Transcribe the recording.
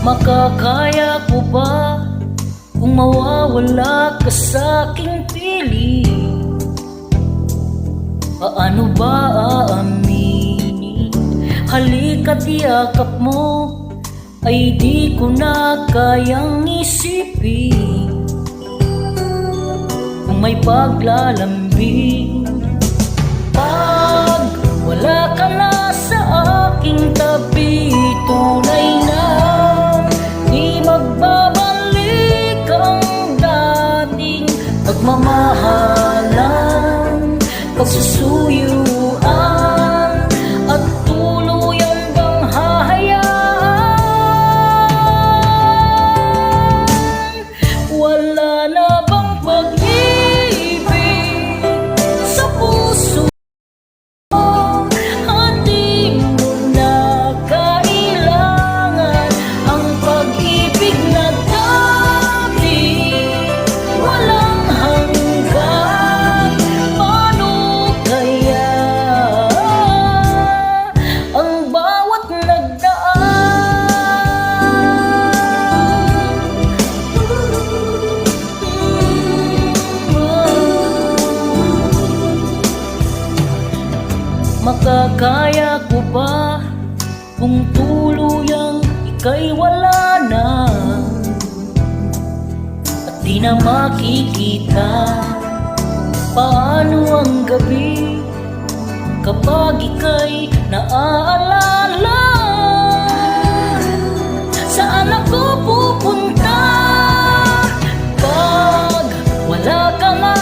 Makakaya ko ba kung mawawala ka sa'king piling? Paano ba aaminin? Halika't yakap mo ay di ko na kayang isipin. Kung may paglalambing, pag wala ka na sa aking tabi, tunay na di magbabalik ang dating pagmamahalan, pagsusuyuan, at tuluyan bang hahayaan? Wala na bang pag-ibig sa puso? At di mo na kailangan ang pag-ibig na dati walang hanggan. Paano kaya ang bawat Makakaya ko ba kung tuluyang ika'y wala na at di na makikita? Paano ang gabi kapag ika'y naaalala? Saan ako pupunta pag wala ka na